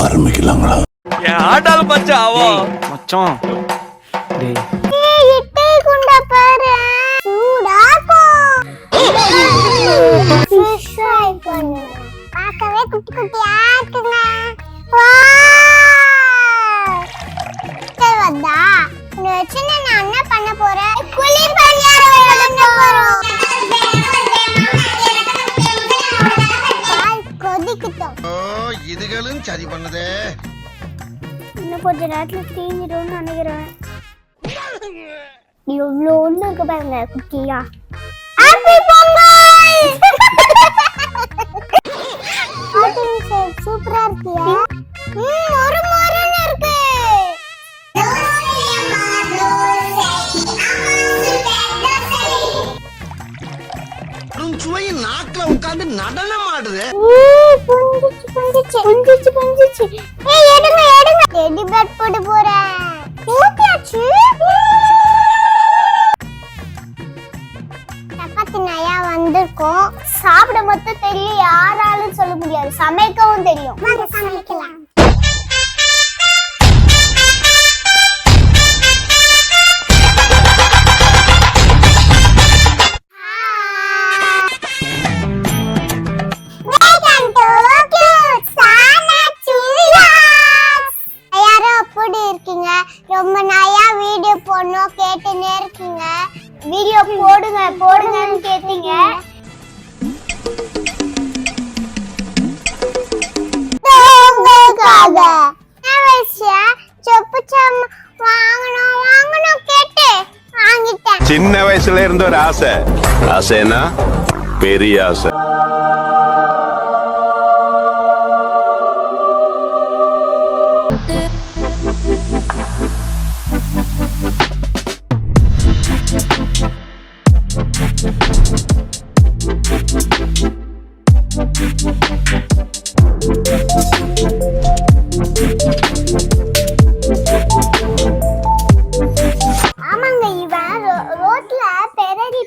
ஆரம்பிக்கலாங்களா? ஆட்டாலும் மச்சாவோ மச்சான் டேய் இட்டே குண்டா பாரு சூடாப்போ ஃபிஷ் ஃப்ரை பண்ணு பார்க்கவே குட்டி குட்டியா இருக்குங்க வாவ் வந்தா இந்த வச்சு நான் என்ன பண்ண போறேன் குழி பணியாரம் பண்ண போறோம் கொதிக்கட்டும் இதுகளும் சரி பண்ணுதே இன்னும் கொஞ்ச நேரத்துல தீஞ்சிடும்னு நினைக்கிறேன் இவ்வளோ ஒண்ணு இருக்கு பாருங்க குட்டியா ஹாப்பி பொங்கல் சூப்பரா இருக்கியா ஒரு மொரன்னு இருக்கு சுவை நாக்குல உட்கார்ந்து நடனம் ஆடுது. புஞ்சிச்சு ஏய் எடுங்க டெடி பேட் போட போறேன் ஊத்தியாச்சு சப்பாத்தி நயா வந்திருக்கோம் சாப்பிட மட்டும் தெரியும் யாராலும் சொல்ல முடியாது சமைக்கவும் தெரியும் வாங்க சமைக்கலாம் ரொம்ப நாயா வீடியோ போடணும் கேட்டுனே இருக்கீங்க வீடியோ போடுங்கன்னு கேட்டீங்க சின்ன வயசுல இருந்த ஒரு ஆசைனா பெரிய ஆசை. ஆமாங்க இவன் ரோட்ல பெரடி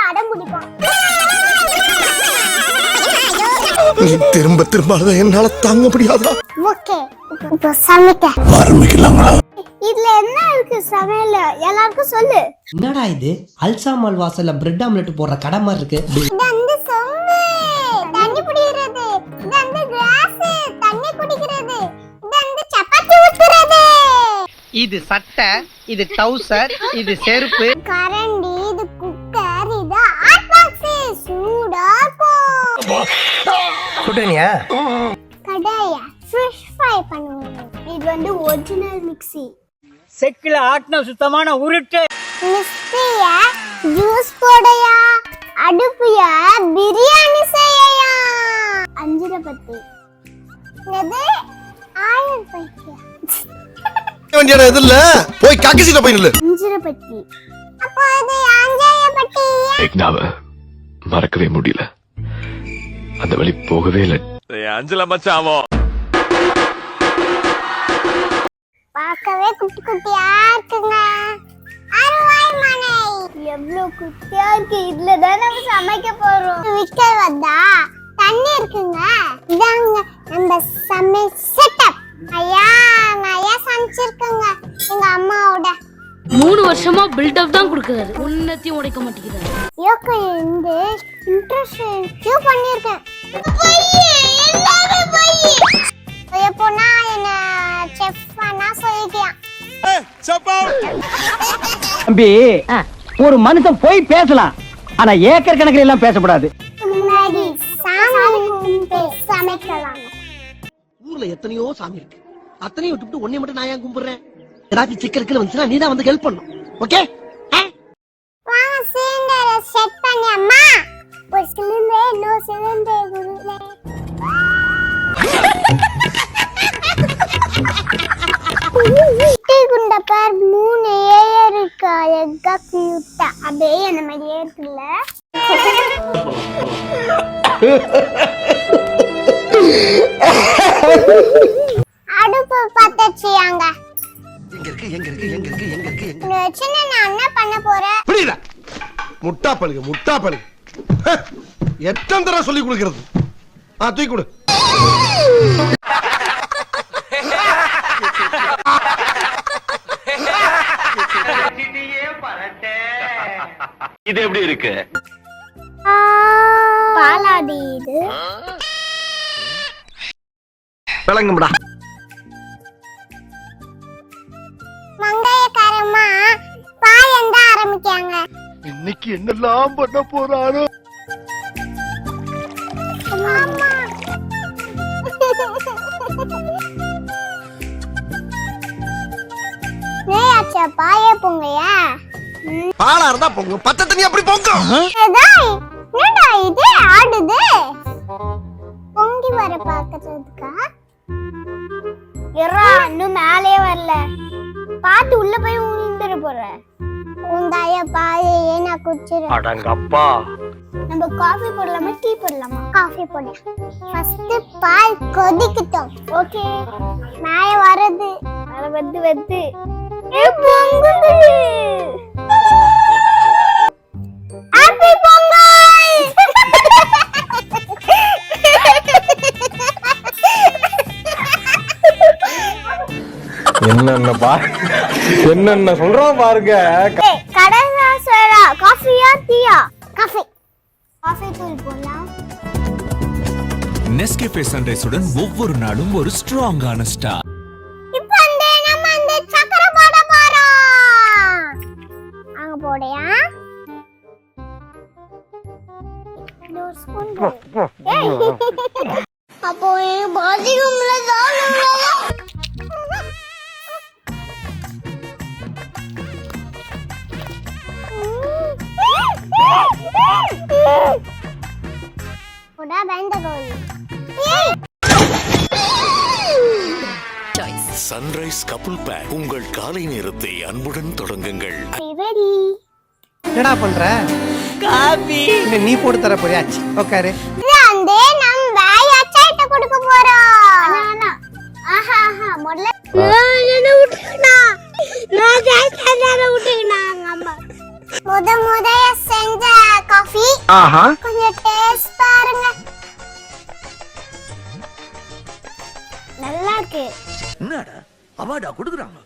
அடம் பிடிப்பான் திரும்ப திரும்ப என்னால தாங்க முடியாதா? ஓகே இப்போ சமைக்க ஆரம்பிக்கலாங்களா? இதுல என்ன இருக்கு சமையல்ல எல்லாருக்கும் சொல்லு என்னடா இது அல்சாமல் வாசல்ல பிரெட் ஆம்லெட் போடுற கடை மாதிரி இருக்கு. இது அந்த சொம்பு தண்ணி குடிக்கிறது இது அந்த கிளாஸ் தண்ணி குடிக்கிறது இது அந்த சப்பாத்தி ஊத்துறது இது சட்டை இது டவுசர் இது செருப்பு கரண்டி இது குக்கர் இது ஹாட் பாக்ஸ் சூடா போ சுடுனியா கடாயா ஃபிஷ் ஃப்ரை பண்ணுவோம் இது வந்து ஒரிஜினல் மிக்ஸி செக்கில ஆட்டின சுத்தமான உருட்டு மிக்ஸிய ஜூஸ் போடையா அடுப்புய பிரியாணி செய்யயா அஞ்சரை பத்தி இது ஆயில் பைக்கியா வேண்டியது இது இல்ல போய் காக்கசிட்ட போய் நில்லு. அஞ்சரை பத்தி அப்போ இது அஞ்சரை பத்தி மேக்னாவை மறக்கவே முடியல. அந்த வழி போகவே இல்லை. அஞ்சல மச்சாவோ பார்க்கவே குட்டி குட்டியா இருக்குங்க அருவாய் மனை எவ்வளவு குட்டியா இருக்கு இதுல தான் நம்ம சமைக்க போறோம் விக்கல் வந்தா தண்ணி இருக்குங்க இதாங்க நம்ம சமையல் செட்டப் ஐயா நயா சமைச்சிருக்கங்க எங்க அம்மாவோட 3 வருஷமா பில்டப் தான் கொடுக்கறாரு உன்னத்தையும் உடைக்க மாட்டேங்கிறாரு யோகா இந்த இன்ட்ரஸ்டிங் பண்ணிருக்கேன் எப்போனா என்ன செஃப் பண்ணா சொல்லிக்கலாம் தம்பி ஒரு மனுஷன் போய் பேசலாம் ஆனா ஏக்கர் கணக்கில் எல்லாம் பேசக்கூடாது. முன்னாடி சாமி கும்பிட்டு சமைக்கலாம் ஊர்ல எத்தனையோ சாமி இருக்கு அத்தனையும் விட்டுவிட்டு ஒன்னே மட்டும் நான் ஏன் கும்பிடுறேன் ஏதாச்சும் சிக்கலுக்கு வந்துச்சுன்னா நீ தான் வந்து ஹெல்ப் பண்ணும் ஓகே வாங்க சிலிண்டரை செட் பண்ணி அம்மா ஒரு சிலிண்டர் இன்னொரு சிலிண்டர் குருலே குண்ட பார் 3 ஏயர் இருக்கா எக்கா கியூட்டா அப்படியே அந்த மாதிரியே இருக்குல்ல அடுப்பு பத்தச்சியாங்க இதை வச்சு நான் என்ன பண்ண போறேன்? புரியல. முட்டா பழுகு. எத்தனை தடவை சொல்லி கொடுக்கிறது? தூக்கி கொடு. இது எப்படி இருக்கு? பாலாடி இது. விளங்கும்டா. மங்கையக்காரம்மா பாய் எந்த ஆரம்பிக்காங்க? இன்னைக்கு என்னெல்லாம் பண்ண போறாரோ? அம்மா. நேயாச்சா பாயே பொங்கையா? பாலா இருந்தா பொங்கும், பச்சை தண்ணி அப்படி பொங்கும். என்னடா இது ஆடுது? பொங்கி வர பாக்கிறதுக்கா? எறா இன்னும் மேலே வரல. பாத்து உள்ள போய் ஊந்திர போற. உந்தாய பாயே ஏனா குச்சிர. அடங்கப்பா. நம்ம காபி போடலாமா டீ போடலாமா? காபி போடு. ஃபர்ஸ்ட் பால் கொதிக்கட்டும். ஓகே. மேலே வருது. வந்து. ஏ பொங்குது. ஹாப்பி பொங்கல். என்னென்ன சொல்றான் பாருங்க. கடலா சோடா காஃபியா டீயா? காஃபி தூள் போடலாம். நெஸ்கேஃபே சன்ரைஸுடன் ஒவ்வொரு நாளும் ஒரு ஸ்ட்ராங்கான ஸ்டார். இப்போ நம்ம அந்த சக்கரை போட போறோம். அங்க போடுயா. ஒரு ஸ்பூன் போடு. அப்போ பாத்ரூம்ல தானுங்க. போடா வெந்தகோல். சன்ரைஸ் கப்புள் பேக் உங்கள் காலை நேரத்தை அன்புடன் தொடங்குங்கள். ரெடி. என்னடா பண்ற? காபி. நீ போட்டு தர போறியா? உட்காரு. இது அந்த நம்ம வாய் அச்சாயிட்ட கொடுக்க போறோம். ஆஹா முதல்ல நான் விட்டுனா. நான் ஜாயிட்டால விட்டுனாங்க அம்மா. முத செஞ்ச காபி. கொஞ்சம் டேஸ்ட் பாருங்க. நல்லா இருக்கு. என்னடா அவார்டா கொடுக்குறாங்க?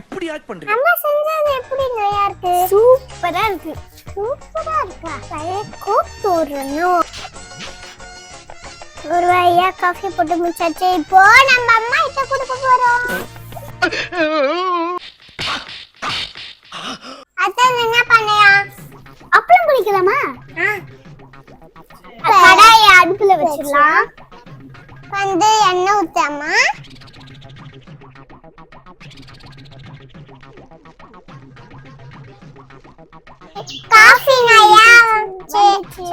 இப்படி ஆக்ட் பண்றீங்க. நம்ம செஞ்சது எப்படி நல்லா இருக்கு? சூப்பரா இருக்கு. கூப்பிட்டுறணும். ஒரு வழியா காஃபி போட்டு முடிச்சாச்சு. இப்போ நம்ம அம்மா கிட்ட கொடுக்க போறோம். அதான் என்ன பண்ணையா? அப்பளம் பிடிக்கலாமா? கடாயை அடுப்புல வச்சிடலாம். வந்து எண்ணெய் ஊத்தாமா. காஃபி நையா சேச்சு.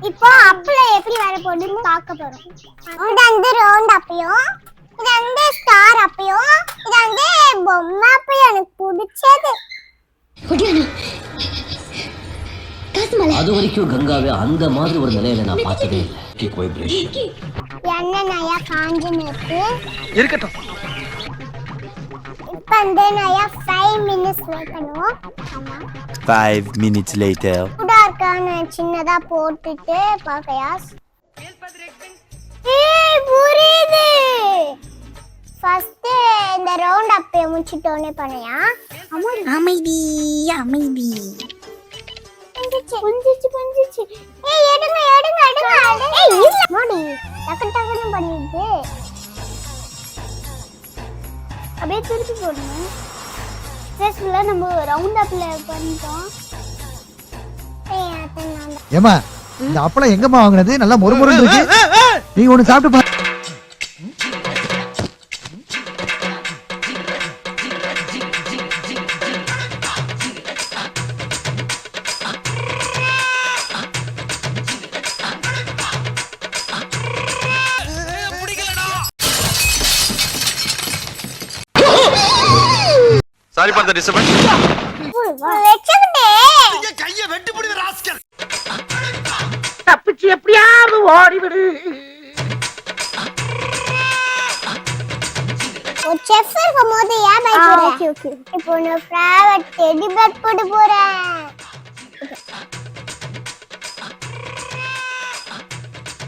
இப்போ அப்பளம் எப்படி வர போகுதுன்னு பார்க்க போறோம். இது வந்து ரவுண்ட் அப்பையும், இது வந்து ஸ்டார் அப்பையும், இது வந்து பொம்மை அப்பையும் எனக்கு பிடிச்சது. அது வரைக்கும் கங்காவே அந்த மாதிரி ஒரு நிலையில நான் பார்த்ததே இல்லை. எண்ணெய் நையா காஞ்சுன்னு இருக்கு. இருக்கட்டும். இப்போ வந்து நையா 5 minutes வைக்கணும். 5 minutes later. சூடா இருக்கான்னு சின்னதா போட்டுட்டு பாக்கையா. புரியுது. ஃபர்ஸ்ட் இந்த ரவுண்ட் அப்பே முடிச்சிட்டோனே பண்ணையா. அமைதி. புஞ்சிச்சு. ஏய் எடுங்க. ஏய் இல்ல மோடி. டக்குன்னு பண்ணிட்டு அப்படியே திருப்பி போடணும். ஸ்ட்ரெஸ்ல நம்ம ரவுண்ட் அப்ல பண்ணிட்டோம். ஏமா இந்த அப்பளம் எங்கம்மா வாங்குனது? நல்லா மொறுமொறுன்னு இருக்கு. நீங்க ஒன்னு சாப்பிட்டு பா. Sorry for the disturbance. வெச்சட்டே. நீங்க கைய வெட்டி புடிங்க ராஸ்கல். தப்பிச்சு எப்படியாவது ஓடி விடு. ஒரு செஃப் இருக்கும்போது ஏன் பயப்படுற? Okay okay. இப்போ நான் ஃபேவரட் டெடி பேர் போட போறேன்.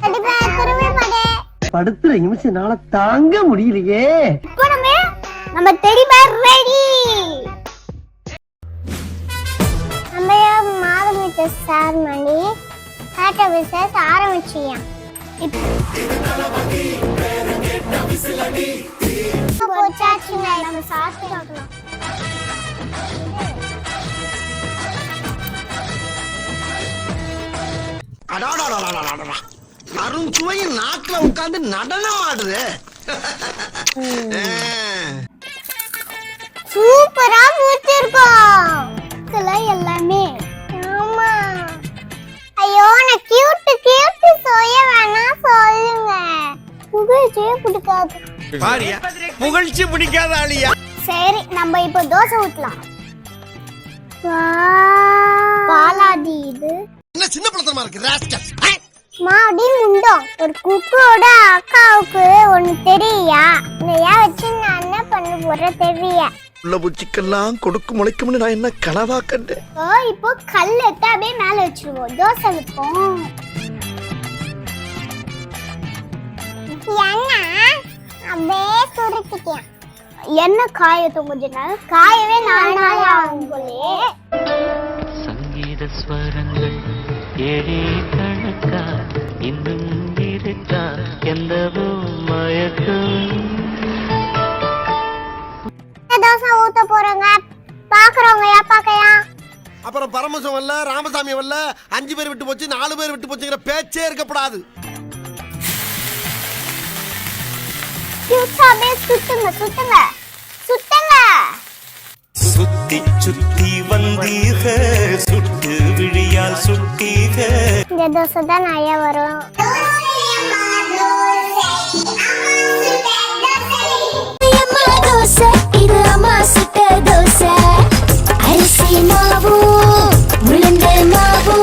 டெடி பேர் திரும்பி பாரு. படுத்துற நிமிஷம்னால தாங்க முடியலையே. இப்போ நம்ம டெடி பேர் ரெடி. நம்ம மாதமிட்ட சார் மணி காட்ட விசேஷ ஆரம்பிச்சியா. போச்சாச்சுங்க, நம்ம சாப்பிட்டு பார்க்கலாம். அருஞ்சுவையும் நாக்குல உட்கார்ந்து நடனம் ஆடுது. சூப்பரா முடிச்சிருக்கோம் எல்லாமே. ஆமா. ஐயோ நான் கியூட் சோய வேணா சொல்லுங்க. புகழ்ச்சியே பிடிக்காது. பாரியா புகழ்ச்சி பிடிக்காத ஆளியா. சரி நம்ம இப்போ தோசை ஊத்தலாம். பாலாதி இது என்ன சின்ன பழத்தனமா இருக்கு ராஸ்கல். மாடி முண்டோம். ஒரு குக்கோட அக்காவுக்கு ஒண்ணு தெரியா? இதையா வச்சு நான் என்ன பண்ண போறேன் தெரியா? உள்ள பூச்சிக்கெல்லாம் கொடுக்கு முளைக்கும்னு நான் என்ன கனவா கண்டேன். இப்போ கல் எடுத்து அப்படியே மேல வச்சிருவோம். தோசை வைப்போம். அப்படியே சுருட்டிக்கலாம். என்ன காயத்தும் கொஞ்ச நாள் காயவே 4 நாள் ஆகும் போலே. சங்கீத ஸ்வரங்கள் ஏழே கணக்கா இன்னும் இருக்கா எந்தவோ மயக்கம். தோசை ஊத்த போறோங்க. பாக்குறவங்க பாக்கையா. அப்புறம் பரமசம் வரல, ராமசாமி வரல, 5 பேர் விட்டு போச்சு, 4 பேர் விட்டு போச்சுங்கிற பேச்சே இருக்கப்படாது. சுத்துங்க சுத்துங்க சுத்துங்க. சுத்தி சுத்தி வந்தீக சுட்டு விழியால் சுட்டீக. இந்த தோசை தான் நிறைய வரும். இது அம்மா சுட்ட தோசை. அரிசி மாவு உளுந்த மாவு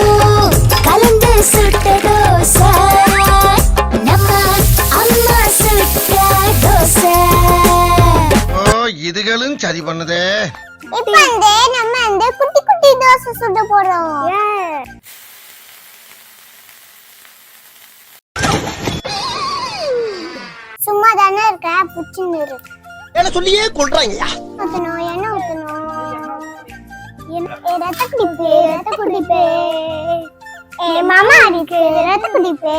கலந்து சுட்ட தோசை. நம்ம அம்மா சுட்ட தோசை. இதுகளும் சரி பண்ணுதே. இப்போ நம்ம அந்த குட்டி குட்டி தோசை சுட போறோம். சும்மா தானே இருக்க, புச்சின்னு இருக்கு. என்ன சொல்லியே கொள்றாங்கயா. ஊத்தணும், எண்ணெய் ஊத்தணும். ரத்த குடிப்பே ரத்த குடிப்பே. மாமா அடிக்கு ரத்த குடிப்பே.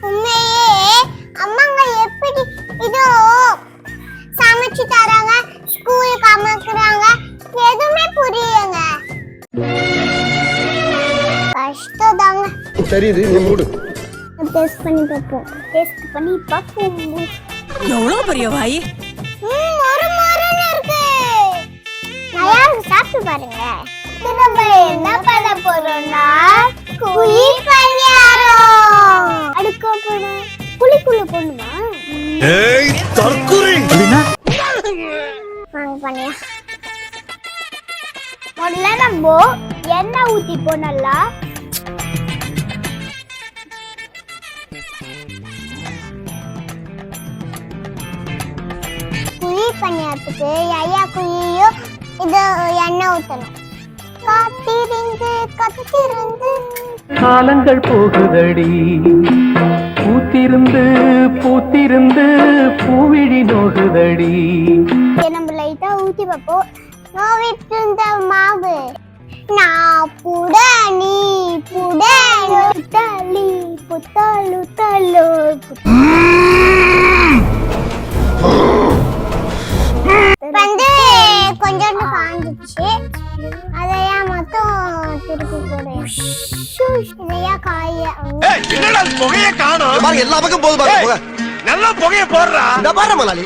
உண்மையே அம்மாங்க எப்படி இதோ சமைச்சு தராங்க, ஸ்கூலுக்கு அமர்க்கிறாங்க, எதுவுமே புரியங்க. கஷ்டம் தாங்க. தெரியுது, நீ மூடு. டேஸ்ட் பண்ணி பார்ப்போம். எவ்வளவு பெரிய வாய். ஒரு மரன்னு இருக்கு. நல்லா சாப்பிட்டு பாருங்க. நம்ம என்ன பண்ண போறோம்னா குழி பணியாரம். அடுக்க போறோம். குழிக்குள்ள போணுமா? ஏய் தற்குறி. வாங்க பண்ணியா. முதல்ல நம்ம எண்ணெய் ஊத்திப்போம் நல்லா. குழி பணியாரத்துக்கு ஐயா குழியும் இது எண்ணெய் ஊத்தணும். காத்திருந்து கத்திருந்து காலங்கள் போகுதடி பூத்திருந்து பூத்திருந்து பூவிழி நோகுதடி. நம்ம லைட்டா ஊத்தி வைப்போம். நோவிட்டு இருந்த மாவு நான் புட நீ புட தள்ளி புத்தாலு தள்ளு. வந்து கொஞ்சோண்டு காஞ்சிச்சு. அதையா மொத்தம் திருப்பி போடுறேன். இதையா காய என்னடா புகைய காணோம். பாருங்க எல்லா பக்கம் போகுது பாருங்க புகை. நல்லா புகைய போடுறா. இந்த பாரு மலாலி.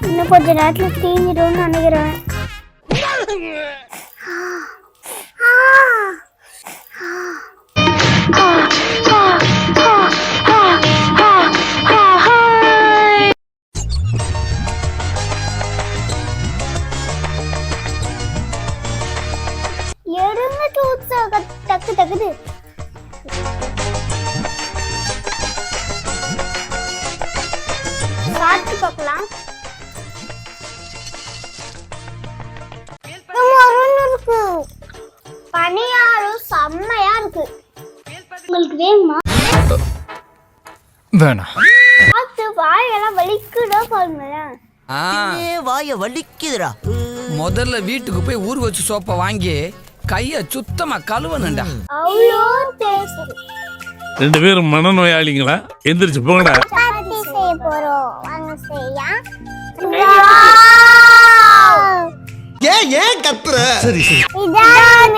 இன்னும் கொஞ்ச நேரத்துல தீஞ்சிடும்னு நினைக்கிறேன். எருமைக்கு உற்சாக டக்கு டக்குது. சாப்பிட்டு பார்க்கலாம். இருக்கு பனியாரம் செம்மையா இருக்கு. உங்களுக்கு வேணுமா? வேணாம். அது வாயெல்லாம் வலிக்குதா பாருங்க. வாய வலிக்குதுடா. முதல்ல வீட்டுக்கு போய் ஊர் வச்சு சோப்பை வாங்கி கைய சுத்தமா கழுவணும்டா. அவ்வளோ டேஸ்ட். 2 பேரும் மனநோயாளிங்களா? எந்திரிச்சு போங்கடா. சப்பாத்தி செய்ய போறோம். வாங்க செய்யலாம். ஏன் கத்துற? சரி சரி. இதான்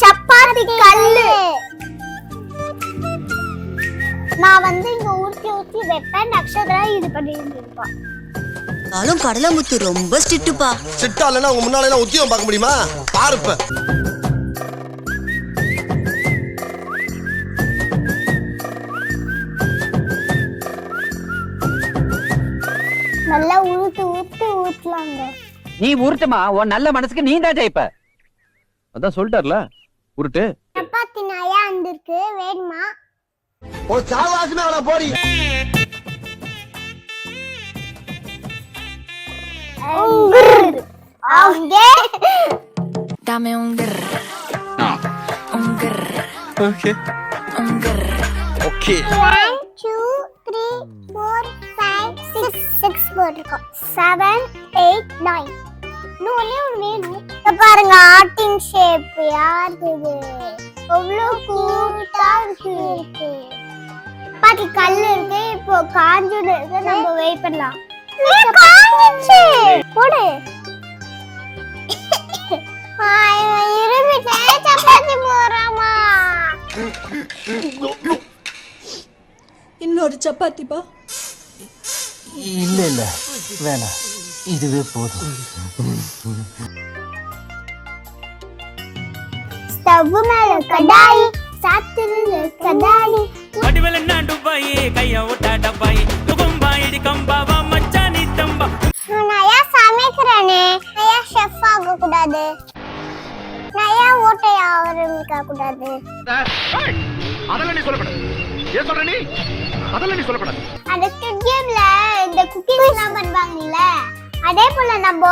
சப்பாத்தி கல்லு. நான் வந்து இங்க ஊத்தி வெப்பேன். நக்ஷத்ரா இது பண்ணிட்டு இருப்பா. காலம் கடலமுத்து ரொம்ப ஸ்ட்ரிக்ட்டுப்பா. சிட்டா இல்லைன்னா உங்க முன்னால எல்லாம் உத்தியோகம் பார்க்க முடியுமா? பாருப்ப. நல்லா ஊத்தலாங்க. நீ உருட்டுமா, உன் நல்ல மனசுக்கு நீ தான் ஜெயிப்ப. அதான் சொல்லிட்டார்ல, உருட்டு. சப்பாத்தி நாயா வந்திருக்கு, வேணுமா? ஒரு சாவாசமே அவள போடி. Dame un grr. Un grr. Okay Un grr. Okay. 1 2 3 4 5 6 போட்டுக்கோ. 7 8 9. இன்னும் வேணும். பாருங்க ஆர்டிங் ஷேப் யாருது? அவ்வளோ கூட்டா இருக்கு. பாட்டி கல்லு இருக்கு. இப்போ காஞ்சூடு இருக்கு. நம்ம வெயிட் பண்ணலாம். காஞ்சிச்சு போடு. இருமிட்டே சப்பாத்தி போறாமா. இன்னொரு சப்பாத்திப்பா. இல்ல வேணாம், இதுவே போதும். ஸ்டவ் மேல கடாய், சாத்துறதுல கடாய். வடிவலன்னா டுபாய் கைய ஓட்டா டபாய் துகும்பாய் கம்பாவா மச்சானி தம்பா. நான் ஏன் சமைக்கிறேனே? நான் ஏன் ஷெஃப் ஆக கூடாது? நான் ஏன் ஓட்டைய ஆரம்பிக்க கூடாது? அதெல்லாம் நீ சொல்லக்கூடாது. ஏன் சொல்ற நீ? அதெல்லாம் நீ சொல்லக்கூடாது. அந்த ஸ்டுடியோல இந்த குக்கிங் எல்லாம் பண்ணுவாங்கல்ல, அதே போல நம்ம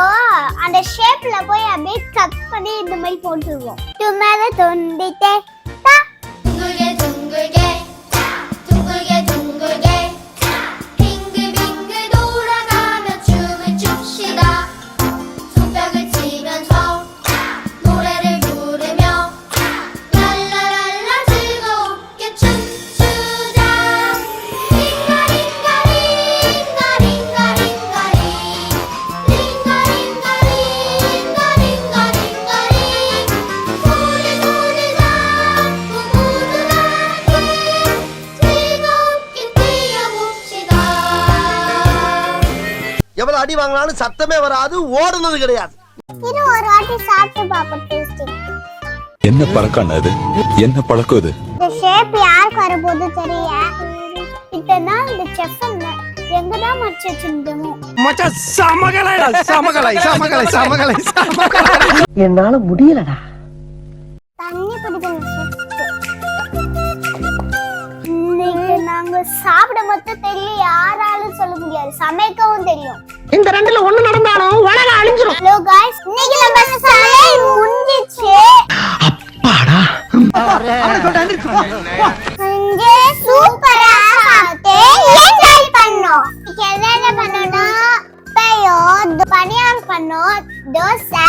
அந்த ஷேப்ல போய் அப்படியே கட் பண்ணி இந்த மாதிரி போட்டுருவோம். மேல தொண்டிட்டே 둥글게 둥글게 둥글게 둥글게 빙글빙글 돌아가며 춤을 춥시다. 손뼉을 치면서 노래를 부르며 랄라랄라 즐겁게 춤추자. 링가링가링 링가링가링가링 링가링가링가링가링가링 소리 잡고 எவ்வளவு அடி வாங்கினாலும் சத்தமே வராது, ஓடுனது கிடையாது. இது ஒரு வாட்டி சாப்பிட்டு பாப்போம் டேஸ்ட். என்ன பழக்கம் அது? என்ன பழக்கம் இது? இந்த ஷேப் யாருக்கு வரப்போகுது தெரிய. இதனா இந்த செஃப் எங்கதான் மறைச்சு வச்சிருந்தோமோ. மச்சான் சமகலை. என்னால முடியலடா. தண்ணி பிடிக்கணும் செஃப். இன்னைக்கு நாங்க சாப்பிட மட்டும் தெரியும், யாராலும் சொல்ல முடியாது, சமைக்கவும் தெரியும். இந்த ரெண்டுல ஒண்ணு நடந்தாலும் உலகம் அழிஞ்சிரும். ஹலோ गाइस, இன்னைக்கு நம்ம சமையல் முடிஞ்சிச்சு. அப்பாடா. இங்கே சூப்பரா சாப்பிட்டு என்ஜாய் பண்ணோம். என்ன பண்ணோம்னா பனியாரம் பண்ணோம், தோசை,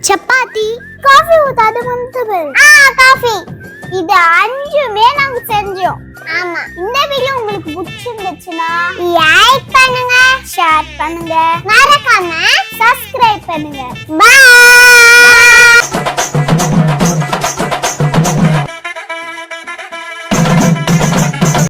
சப்பாத்தி, காஃபி ஊத்தாது வந்து காஃபி. இது 5மே நாங்க செஞ்சோம். ஆமா, இந்த வீடியோ உங்களுக்கு பிடிச்சிருந்துச்சுன்னா லைக் பண்ணுங்க, ஷேர் பண்ணுங்க, மறக்காம சப்ஸ்கிரைப் பண்ணுங்க. பை.